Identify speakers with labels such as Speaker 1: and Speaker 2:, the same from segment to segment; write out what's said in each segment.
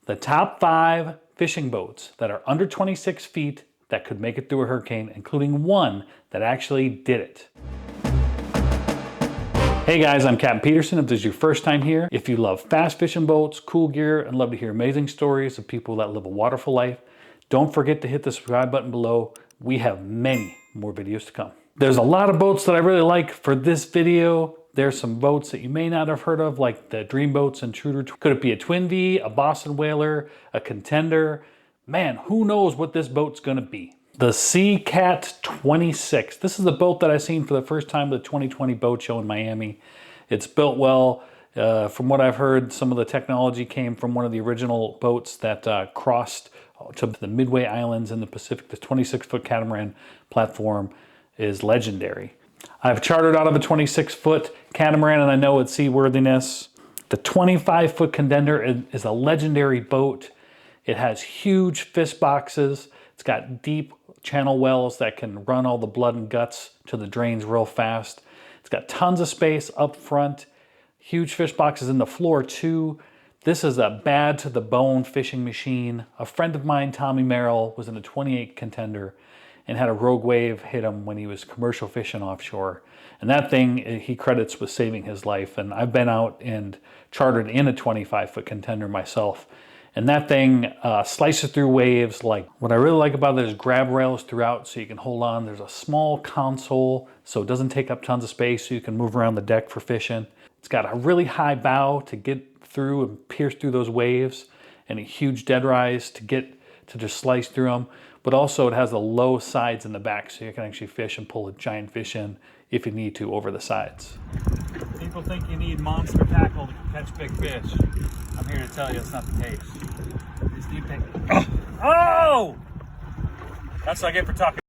Speaker 1: The top 5 fishing boats that are under 26 feet that could make it through a hurricane, including one that actually did it. Hey guys, I'm Captain Peterson. If this is your first time here, if you love fast fishing boats, cool gear, and love to hear amazing stories of people that live a waterful life, don't forget to hit the subscribe button below. We have many more videos to come. There's a lot of boats that I really like for this video. There's some boats that you may not have heard of, like the Dream Boats Intruder. Could it be a Twin V, a Boston Whaler, a Contender? Man, who knows what this boat's gonna be. The Seacat 26. This is the boat that I seen for the first time at the 2020 boat show in Miami. It's built well. From what I've heard, some of the technology came from one of the original boats that crossed to the Midway Islands in the Pacific. The 26-foot catamaran platform is legendary. I've chartered out of a 26-foot catamaran and I know its seaworthiness. The 25-foot Contender is a legendary boat. It has huge fish boxes. It's got deep channel wells that can run all the blood and guts to the drains real fast. It's got tons of space up front. Huge fish boxes in the floor too. This is a bad to the bone fishing machine. A friend of mine, Tommy Merrill, was in a 28 Contender and had a rogue wave hit him when he was commercial fishing offshore. And that thing he credits with saving his life. And I've been out and chartered in a 25-foot Contender myself. And that thing slices through waves. Like, what I really like about it is grab rails throughout so you can hold on. There's a small console so it doesn't take up tons of space so you can move around the deck for fishing. It's got a really high bow to get through and pierce through those waves, and a huge dead rise to just slice through them. But also it has the low sides in the back so you can actually fish and pull a giant fish in if you need to over the sides. People think you need monster tackle to catch big fish. I'm here to tell you it's not the case. These deep things. Oh! That's what I get for talking.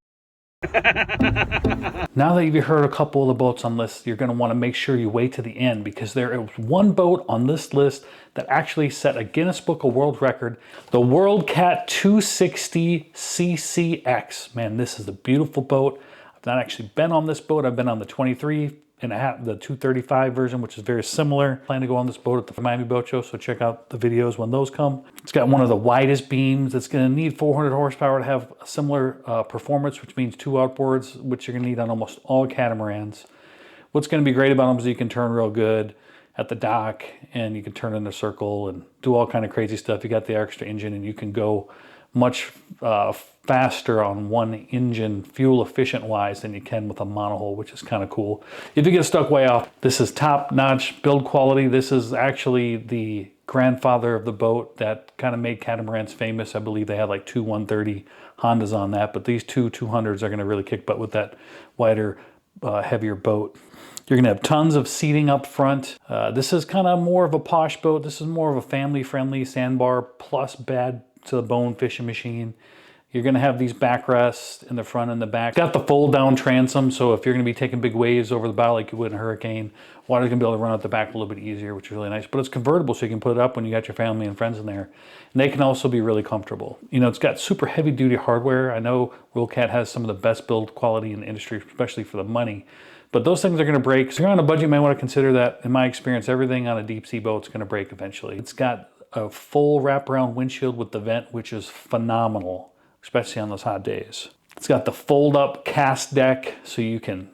Speaker 1: Now that you've heard a couple of the boats on this, you're going to want to make sure you wait to the end, because there is one boat on this list that actually set a Guinness Book of World Record, the Worldcat 260 CCX. Man, this is a beautiful boat. I've not actually been on this boat. I've been on the 23 and a half, the 235 version, which is very similar. I plan to go on this boat at the Miami Boat Show, so check out the videos when those come. It's got one of the widest beams. It's going to need 400 horsepower to have a similar performance, which means 2 outboards, which you're going to need on almost all catamarans. What's going to be great about them is you can turn real good at the dock, and you can turn in a circle and do all kind of crazy stuff. You got the extra engine, and you can go much faster on one engine, fuel efficient wise, than you can with a monohull, which is kind of cool. If you get stuck way off, this is top notch build quality. This is actually the grandfather of the boat that kind of made catamarans famous. I believe they had like 2 130 Hondas on that, but these 2 200s are going to really kick butt with that wider, heavier boat. You're going to have tons of seating up front. This is kind of more of a posh boat. This is more of a family-friendly sandbar plus bad to the bone fishing machine. You're going to have these backrests in the front and the back. It's got the fold down transom, so if you're going to be taking big waves over the bow like you would in a hurricane, water's going to be able to run out the back a little bit easier, which is really nice. But it's convertible, so you can put it up when you got your family and friends in there. And they can also be really comfortable. You know, it's got super heavy duty hardware. I know Worldcat has some of the best build quality in the industry, especially for the money. But those things are going to break. So if you're on a budget, you might want to consider that. In my experience, everything on a deep sea boat is going to break eventually. It's got a full wraparound windshield with the vent, which is phenomenal, especially on those hot days. It's got the fold-up cast deck, so you can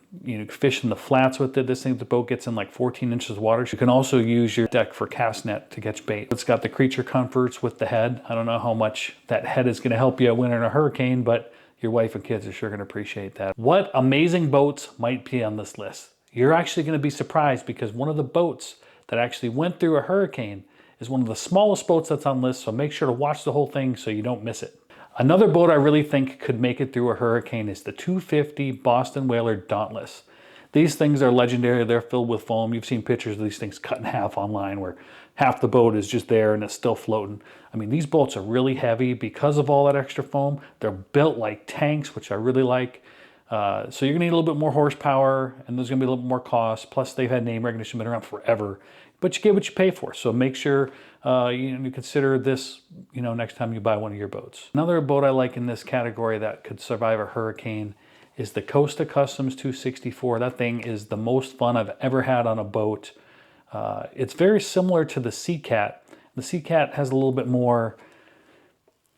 Speaker 1: fish in the flats with it. This thing, the boat gets in like 14 inches of water. You can also use your deck for cast net to catch bait. It's got the creature comforts with the head. I don't know how much that head is going to help you when in a hurricane, but your wife and kids are sure going to appreciate that. What amazing boats might be on this list? You're actually going to be surprised, because one of the boats that actually went through a hurricane is one of the smallest boats that's on the list, so make sure to watch the whole thing so you don't miss it. Another boat I really think could make it through a hurricane is the 250 Boston Whaler Dauntless. These things are legendary. They're filled with foam. You've seen pictures of these things cut in half online where half the boat is just there and it's still floating. I mean, these boats are really heavy because of all that extra foam. They're built like tanks, which I really like. So you're gonna need a little bit more horsepower, and there's gonna be a little bit more cost. Plus, they've had name recognition, been around forever. But you get what you pay for. So make sure you consider this, next time you buy one of your boats. Another boat I like in this category that could survive a hurricane is the Costa Customs 264. That thing is the most fun I've ever had on a boat. It's very similar to the Seacat. The Seacat has a little bit more,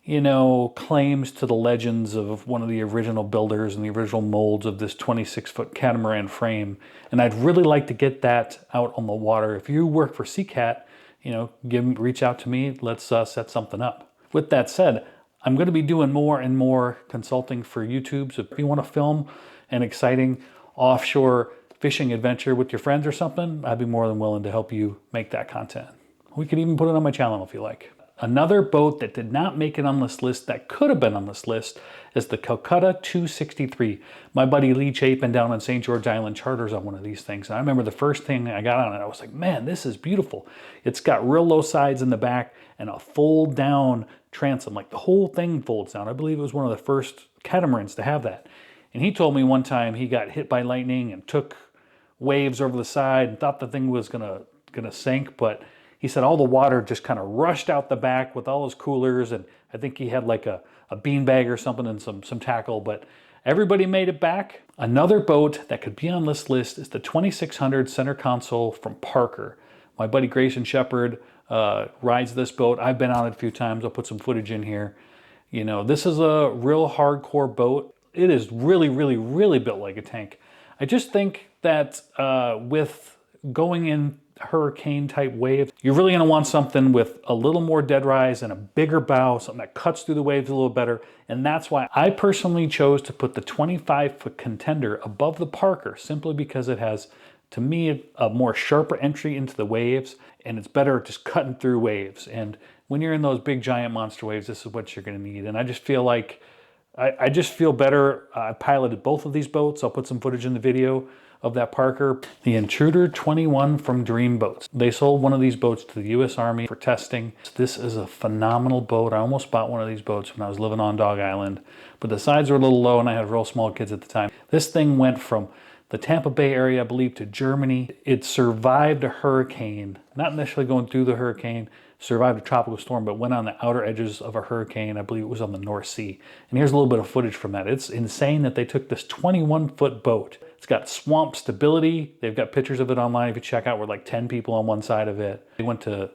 Speaker 1: you know, claims to the legends of one of the original builders and the original molds of this 26-foot catamaran frame. And I'd really like to get that out on the water. If you work for Seacat, you know, reach out to me. Let's set something up. With that said, I'm going to be doing more and more consulting for YouTube. So if you want to film an exciting offshore fishing adventure with your friends or something, I'd be more than willing to help you make that content. We could even put it on my channel if you like. Another boat that did not make it on this list that could have been on this list is the Calcutta 263. My buddy Lee Chapin down on St. George Island charters on one of these things. And I remember the first thing I got on it, I was like, man, this is beautiful. It's got real low sides in the back and a fold down transom. Like the whole thing folds down. I believe it was one of the first catamarans to have that. And he told me one time he got hit by lightning and took waves over the side and thought the thing was gonna sink, but he said all the water just kind of rushed out the back with all his coolers, and I think he had like a bean bag or something and some tackle, but everybody made it back. Another boat that could be on this list is the 2600 center console from Parker. My buddy Grayson Shepard rides this boat. I've been on it a few times. I'll put some footage in here. You know, this is a real hardcore boat. It is really, really, really built like a tank. I just think that with going in hurricane type waves, you're really going to want something with a little more dead rise and a bigger bow, something that cuts through the waves a little better. And that's why I personally chose to put the 25-foot Contender above the Parker, simply because it has, to me, a more sharper entry into the waves, and it's better at just cutting through waves. And when you're in those big giant monster waves, this is what you're going to need. And I just feel like I just feel better. I piloted both of these boats. I'll put some footage in the video of that Parker. The Intruder 21 from Dream Boats. They sold one of these boats to the U.S. Army for testing. This is a phenomenal boat. I almost bought one of these boats when I was living on Dog Island, but the sides were a little low and I had real small kids at the time. This thing went from the Tampa Bay area, I believe, to Germany. It survived a hurricane, not necessarily going through the hurricane, survived a tropical storm, but went on the outer edges of a hurricane. I believe it was on the North Sea. And here's a little bit of footage from that. It's insane that they took this 21-foot boat. It's got swamp stability. They've got pictures of it online if you check out. We're like 10 people on one side of it. They went to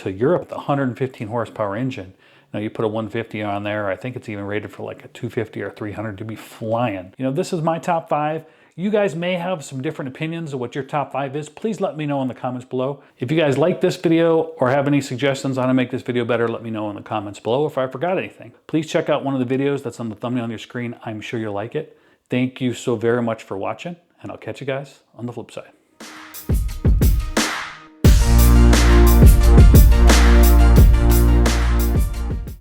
Speaker 1: Europe with a 115 horsepower engine. Now you put a 150 on there. I think it's even rated for like a 250 or 300 to be flying. You know, this is my top 5. You guys may have some different opinions of what your top 5 is. Please let me know in the comments below. If you guys like this video or have any suggestions on how to make this video better, let me know in the comments below. If I forgot anything, please check out one of the videos that's on the thumbnail on your screen. I'm sure you'll like it. Thank you so very much for watching, and I'll catch you guys on the flip side.